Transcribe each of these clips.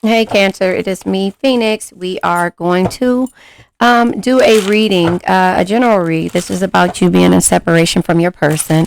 Hey, Cancer, it is me, Phoenix. We are going to do a reading, a general read. This is about you being in separation from your person.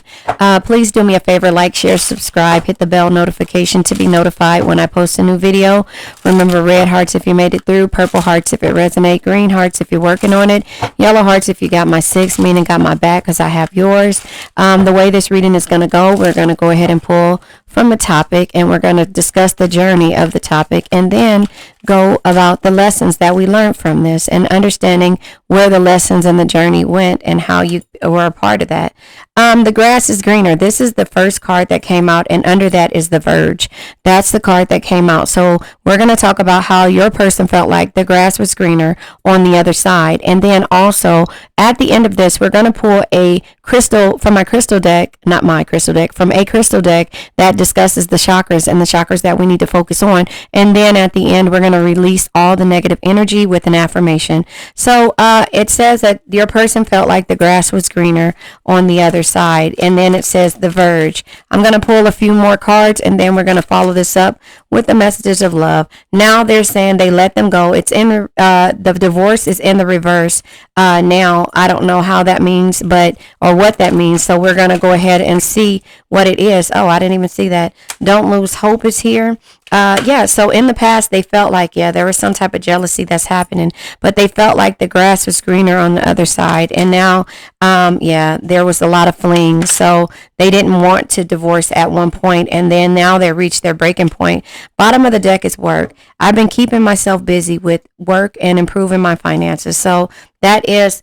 Please do me a favor, like, share, subscribe, hit the bell notification to be notified when I post a new video. Remember, red hearts if you made it through, purple hearts if it resonates, green hearts if you're working on it, yellow hearts if you got my six, meaning got my back because I have yours. The way this reading is going to go, we're going to go ahead and pull from a topic, and we're going to discuss the journey of the topic, and then go about the lessons that we learned from this and understanding where the lessons and the journey went and how you were a part of that. The grass is greener. This is the first card that came out, and under that is the Verge. That's the card that came out. So we're going to talk about how your person felt like the grass was greener on the other side. And then also at the end of this, we're going to pull a crystal from my crystal deck, not my crystal deck, from a crystal deck that discusses the chakras and the chakras that we need to focus on. And then at the end, we're going to release all the negative energy with an affirmation. So it says that your person felt like the grass was greener on the other side. And then it says the Verge. I'm going to pull a few more cards, and then we're going to follow this up with the messages of love. Now they're saying they let them go. It's in the divorce is in the reverse. Now I don't know how that means, but or what that means. So we're going to go ahead and see what it is. Oh, I didn't even see that. Don't lose hope is here. Yeah, so in the past, they felt like, yeah, there was some type of jealousy that's happening, but they felt like the grass was greener on the other side. And now, yeah, there was a lot of flings. So they didn't want to divorce at one point, and then now they reached their breaking point. Bottom of the deck is work. I've been keeping myself busy with work and improving my finances. So that is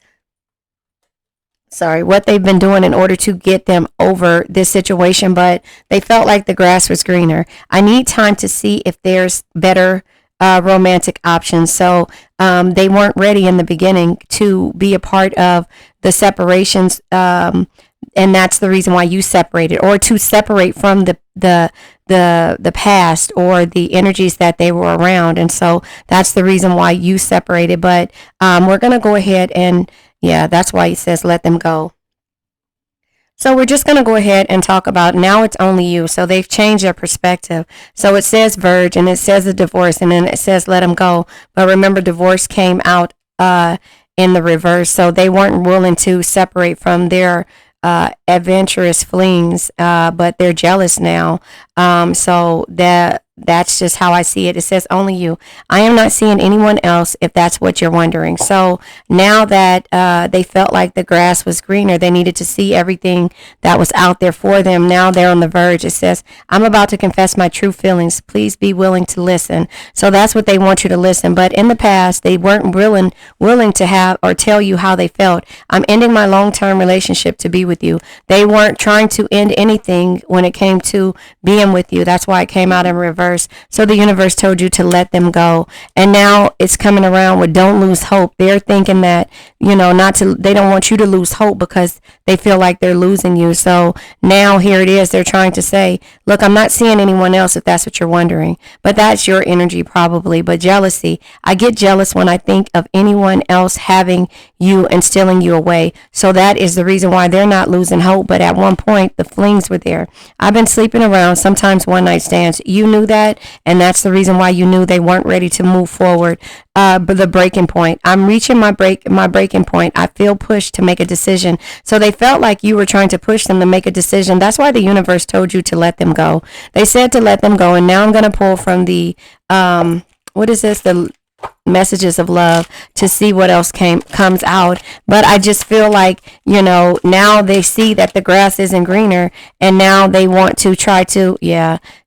what they've been doing in order to get them over this situation, but they felt like the grass was greener. I need time to see if there's better romantic options. So they weren't ready in the beginning to be a part of the separations, and that's the reason why you separated, or to separate from the past or the energies that they were around. And so that's the reason why you separated. But we're going to go ahead and, yeah, that's why he says let them go. So we're just going to go ahead and talk about now it's only you. So they've changed their perspective. So it says Verge, and it says the divorce, and then it says let them go. But remember, divorce came out in the reverse. So they weren't willing to separate from their adventurous flings, but they're jealous now. So that's just how I see it. It says only you. I am not seeing anyone else, if that's what you're wondering. So now that they felt like the grass was greener, they needed to see everything that was out there for them. Now they're on the verge. It says, I'm about to confess my true feelings. Please be willing to listen. So that's what they want you to listen. But in the past, they weren't willing to have or tell you how they felt. I'm ending my long-term relationship to be with you. They weren't trying to end anything when it came to being with you. That's why it came out in reverse. So the universe told you to let them go. And now it's coming around with don't lose hope. They're thinking that, they don't want you to lose hope because they feel like they're losing you. So now here it is. They're trying to say, look, I'm not seeing anyone else, if that's what you're wondering. But that's your energy probably. But jealousy, I get jealous when I think of anyone else having you and stealing you away. So that is the reason why they're not losing hope. But at one point, the flings were there. I've been sleeping around, sometimes one night stands. You knew that, and that's the reason why you knew they weren't ready to move forward. But the breaking point, I'm reaching my breaking point. I feel pushed to make a decision. So they felt like you were trying to push them to make a decision. That's why the universe told you to let them go. They said to let them go, and now I'm going to pull from the what is this? The messages of love to see what else comes out. But I just feel like, now they see that the grass isn't greener, and now they want to try to,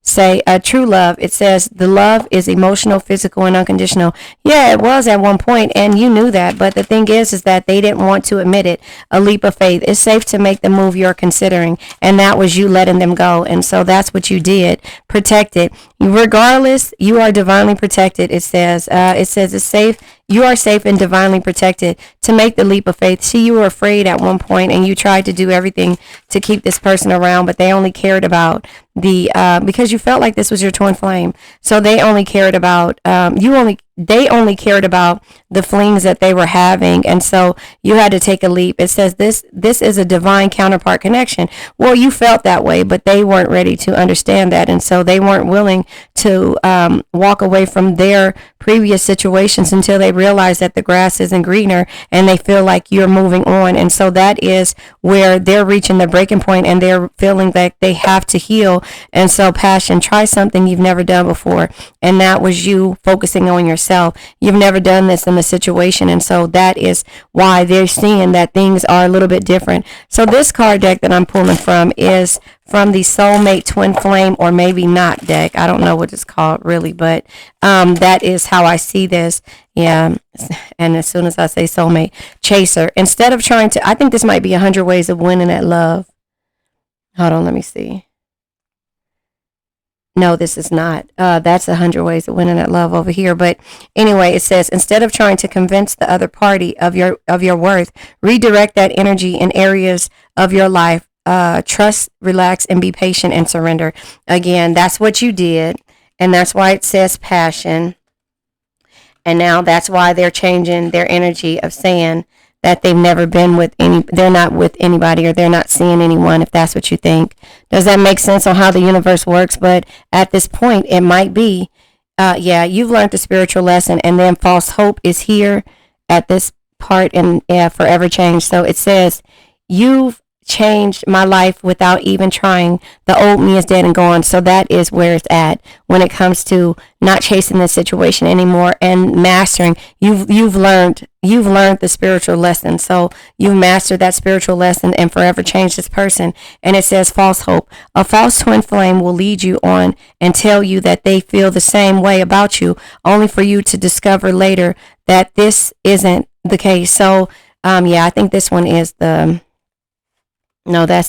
say true love. It says the love is emotional, physical, and unconditional. Yeah, it was at one point, and you knew that. But the thing is that they didn't want to admit it. A leap of faith. It's safe to make the move you're considering, and that was you letting them go. And so that's what you did. Protected. Regardless, you are divinely protected. It says it's safe. You are safe and divinely protected to make the leap of faith. See, you were afraid at one point, and you tried to do everything to keep this person around, but they only cared about because you felt like this was your twin flame. So they only cared about they only cared about the flings that they were having, and so you had to take a leap. It says this is a divine counterpart connection. Well, you felt that way, but they weren't ready to understand that, and so they weren't willing to walk away from their previous situations until they realize that the grass isn't greener, and they feel like you're moving on. And so that is where they're reaching the breaking point, and they're feeling that they have to heal. And so, passion, try something you've never done before, and that was you focusing on yourself. You've never done this in the situation, and so that is why they're seeing that things are a little bit different. So this card deck that I'm pulling from is from the Soulmate Twin Flame, or maybe not deck. I don't know what it's called really, but that is how I see this. Yeah, and as soon as I say soulmate, chaser. Instead of trying to, I think this might be 100 ways of winning at love. Hold on, let me see. No, this is not. That's 100 ways of winning at love over here. But anyway, it says, instead of trying to convince the other party of your worth, redirect that energy in areas of your life. Trust, relax, and be patient and surrender. Again, that's what you did, and that's why it says passion. And now that's why they're changing their energy of saying that they've never been with they're not with anybody, or they're not seeing anyone, if that's what you think. Does that make sense on how the universe works? But at this point, it might be, yeah, you've learned the spiritual lesson, and then false hope is here at this part, and forever change. So it says, you've changed my life without even trying. The old me is dead and gone. So that is where it's at when it comes to not chasing this situation anymore and mastering. You've learned the spiritual lesson. So you've mastered that spiritual lesson and forever changed this person. And it says false hope. A false twin flame will lead you on and tell you that they feel the same way about you, only for you to discover later that this isn't the case. So yeah, I think this one is the No, this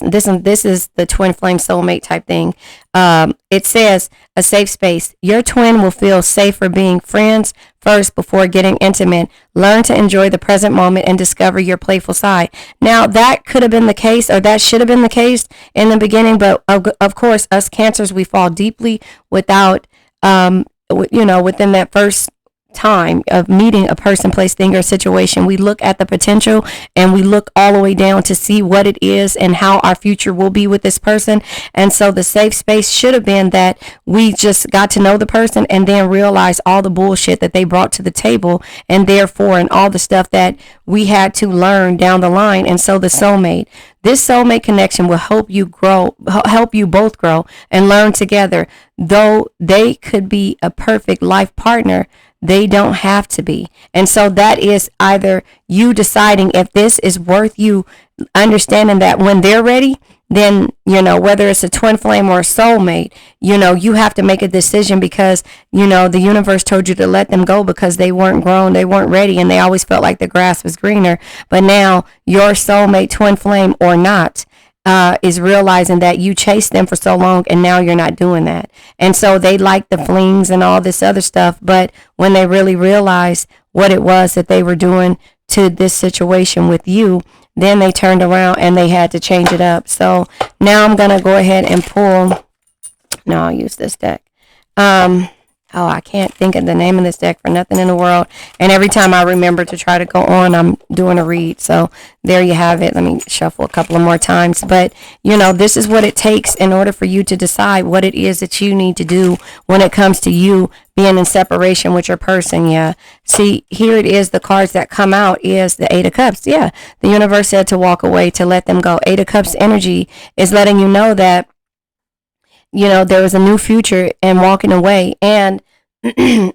is the twin flame soulmate type thing. It says a safe space. Your twin will feel safer being friends first before getting intimate. Learn to enjoy the present moment and discover your playful side. Now, that could have been the case, or that should have been the case in the beginning, but of course, us Cancers, we fall deeply without, within that first time of meeting a person, place, thing, or situation. We look at the potential, and we look all the way down to see what it is and how our future will be with this person. And so the safe space should have been that we just got to know the person and then realize all the bullshit that they brought to the table, and therefore, and all the stuff that we had to learn down the line. And so this soulmate connection will help you both grow and learn together. Though they could be a perfect life partner, they don't have to be. And so that is either you deciding if this is worth you understanding that when they're ready, then, whether it's a twin flame or a soulmate, you have to make a decision because, the universe told you to let them go because they weren't grown, they weren't ready, and they always felt like the grass was greener. But now your soulmate, twin flame or not, is realizing that you chased them for so long, and now you're not doing that. And so they like the flings and all this other stuff, but when they really realized what it was that they were doing to this situation with you, then they turned around and they had to change it up. So now I'm going to go ahead and pull. No, I'll use this deck. I can't think of the name of this deck for nothing in the world. And every time I remember to try to go on, I'm doing a read. So there you have it. Let me shuffle a couple of more times. But, this is what it takes in order for you to decide what it is that you need to do when it comes to you being in separation with your person. Yeah. See, here it is. The cards that come out is the Eight of Cups. Yeah. The universe said to walk away, to let them go. Eight of Cups energy is letting you know that there was a new future and walking away. And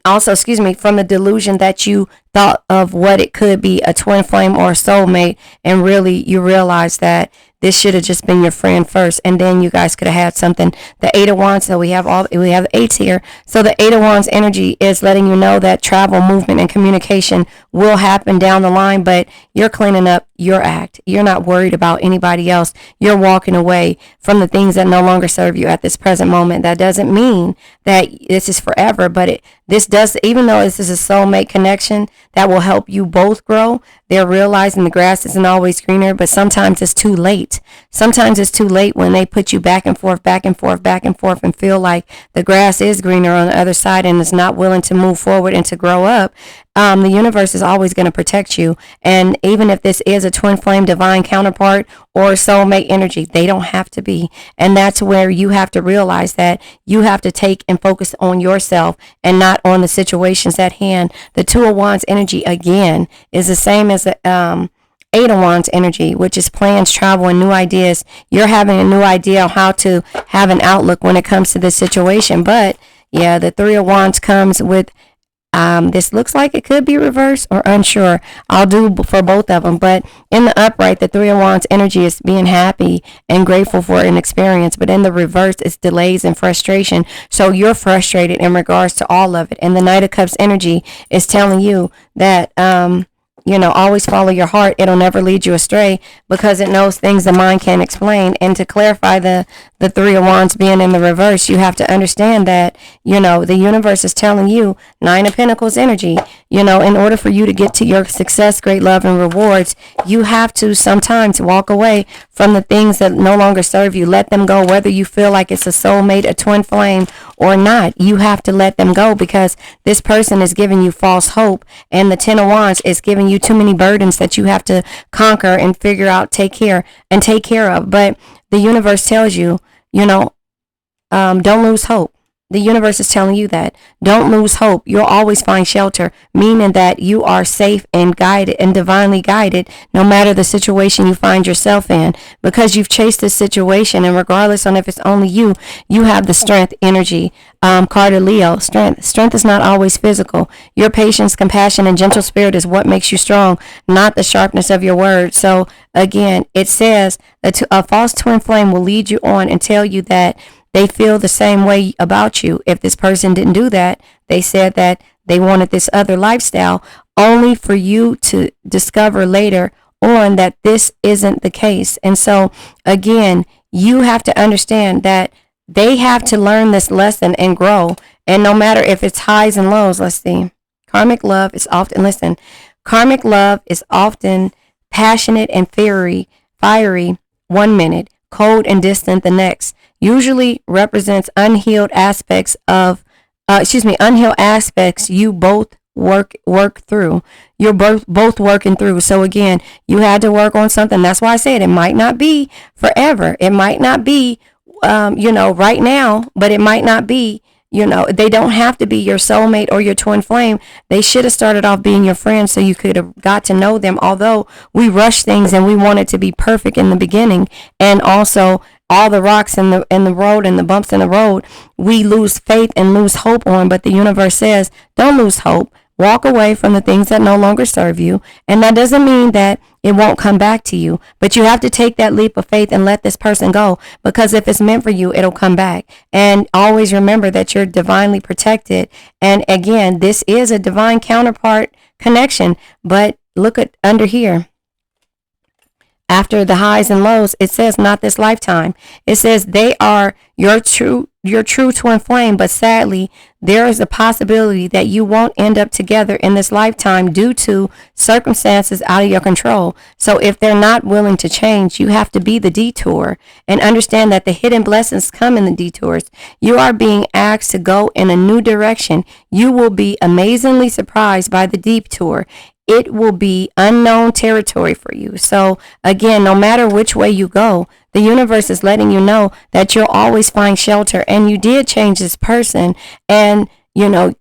also, from the delusion that you thought of what it could be, a twin flame or a soulmate. And really, you realize that this should have just been your friend first, and then you guys could have had something. The Eight of Wands, so we have the eights here. So the Eight of Wands energy is letting you know that travel, movement, and communication will happen down the line, but you're cleaning up your act. You're not worried about anybody else. You're walking away from the things that no longer serve you at this present moment. That doesn't mean that this is forever, but this does, even though this is a soulmate connection, that will help you both grow. They're realizing the grass isn't always greener, but sometimes it's too late. Sometimes it's too late when they put you back and forth, back and forth, back and forth, and feel like the grass is greener on the other side and is not willing to move forward and to grow up. The universe is always going to protect you. And even if this is a twin flame divine counterpart or soulmate energy, they don't have to be. And that's where you have to realize that you have to take and focus on yourself and not on the situations at hand. The Two of Wands energy, again, is the same as the Eight of Wands energy, which is plans, travel, and new ideas. You're having a new idea on how to have an outlook when it comes to this situation. But yeah, the Three of Wands comes with this looks like it could be reversed or unsure. I'll do for both of them. But in the upright, the Three of Wands energy is being happy and grateful for an experience. But in the reverse, it's delays and frustration. So you're frustrated in regards to all of it. And the Knight of Cups energy is telling you that, always follow your heart. It'll never lead you astray because it knows things the mind can't explain. And to clarify the Three of Wands being in the reverse, you have to understand that, the universe is telling you, Nine of Pentacles energy, in order for you to get to your success, great love, and rewards, you have to sometimes walk away from the things that no longer serve you. Let them go, whether you feel like it's a soulmate, a twin flame, or not. You have to let them go because this person is giving you false hope, and the Ten of Wands is giving you too many burdens that you have to conquer and figure out, take care of. But the universe tells you, don't lose hope. The universe is telling you that. Don't lose hope. You'll always find shelter, meaning that you are safe and guided and divinely guided no matter the situation you find yourself in, because you've chased this situation, and regardless on if it's only you, you have the strength energy. Card of Leo, strength. Strength is not always physical. Your patience, compassion, and gentle spirit is what makes you strong, not the sharpness of your words. So again, it says that a false twin flame will lead you on and tell you that they feel the same way about you. If this person didn't do that, they said that they wanted this other lifestyle, only for you to discover later on that this isn't the case. And so again, you have to understand that they have to learn this lesson and grow. And no matter if it's highs and lows, let's see. Karmic love is often passionate and fiery 1 minute, cold and distant the next. Usually represents unhealed aspects you both work through. You're both working through. So again, you had to work on something. That's why I said it might not be forever. It might not be right now, but it might not be, they don't have to be your soulmate or your twin flame. They should have started off being your friends so you could have got to know them. Although we rush things and we want it to be perfect in the beginning, and also all the rocks in the road and the bumps in the road, we lose faith and lose hope on. But the universe says, don't lose hope. Walk away from the things that no longer serve you. And that doesn't mean that it won't come back to you. But you have to take that leap of faith and let this person go. Because if it's meant for you, it'll come back. And always remember that you're divinely protected. And again, this is a divine counterpart connection. But look at under here. After the highs and lows, it says not this lifetime. It says they are your true twin flame, but sadly, there is a possibility that you won't end up together in this lifetime due to circumstances out of your control. So if they're not willing to change, you have to be the detour and understand that the hidden blessings come in the detours. You are being asked to go in a new direction. You will be amazingly surprised by the detour. It will be unknown territory for you. So again, no matter which way you go, the universe is letting you know that you'll always find shelter. And you did change this person. And,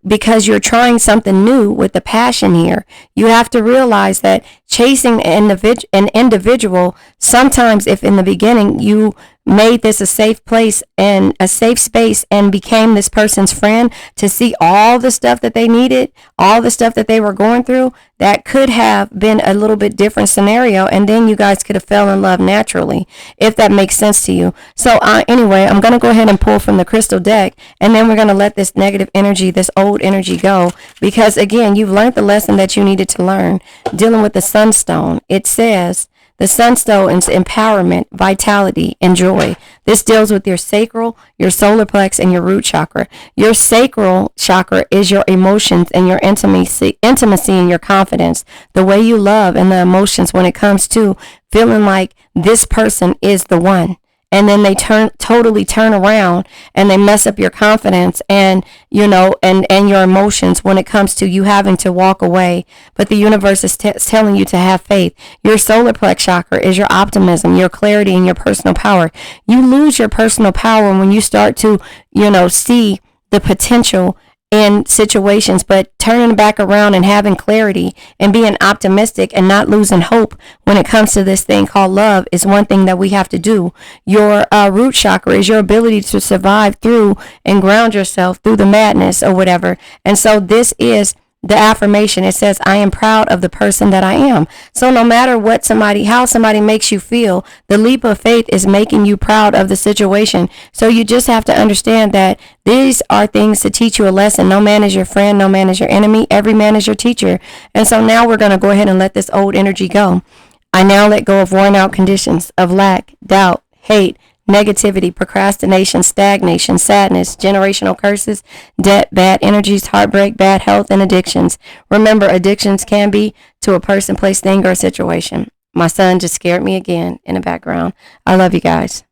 because you're trying something new with the passion here, you have to realize that chasing an individual, sometimes if in the beginning you made this a safe place and a safe space and became this person's friend to see all the stuff that they needed, all the stuff that they were going through, that could have been a little bit different scenario. And then you guys could have fell in love naturally, if that makes sense to you. So anyway, I'm going to go ahead and pull from the crystal deck, and then we're going to let this negative energy, this old energy go, because again, you've learned the lesson that you needed to learn. Dealing with the sunstone, it says The sunstone is empowerment, vitality, and joy. This deals with your sacral, your solar plex, and your root chakra. Your sacral chakra is your emotions and your intimacy and your confidence, the way you love and the emotions when it comes to feeling like this person is the one. And then they totally turn around and they mess up your confidence and, and your emotions when it comes to you having to walk away. But the universe is telling you to have faith. Your solar plex chakra is your optimism, your clarity, and your personal power. You lose your personal power when you start to, see the potential in situations, but turning back around and having clarity and being optimistic and not losing hope when it comes to this thing called love is one thing that we have to do. Your root chakra is your ability to survive through and ground yourself through the madness or whatever. And so this is the affirmation. It says, I am proud of the person that I am. So no matter how somebody makes you feel, the leap of faith is making you proud of the situation. So you just have to understand that these are things to teach you a lesson. No man is your friend. No man is your enemy. Every man is your teacher. And so now we're going to go ahead and let this old energy go. I now let go of worn out conditions of lack, doubt, hate, negativity, procrastination, stagnation, sadness, generational curses, debt, bad energies, heartbreak, bad health, and addictions. Remember, addictions can be to a person, place, thing, or a situation. My son just scared me again in the background. I love you guys.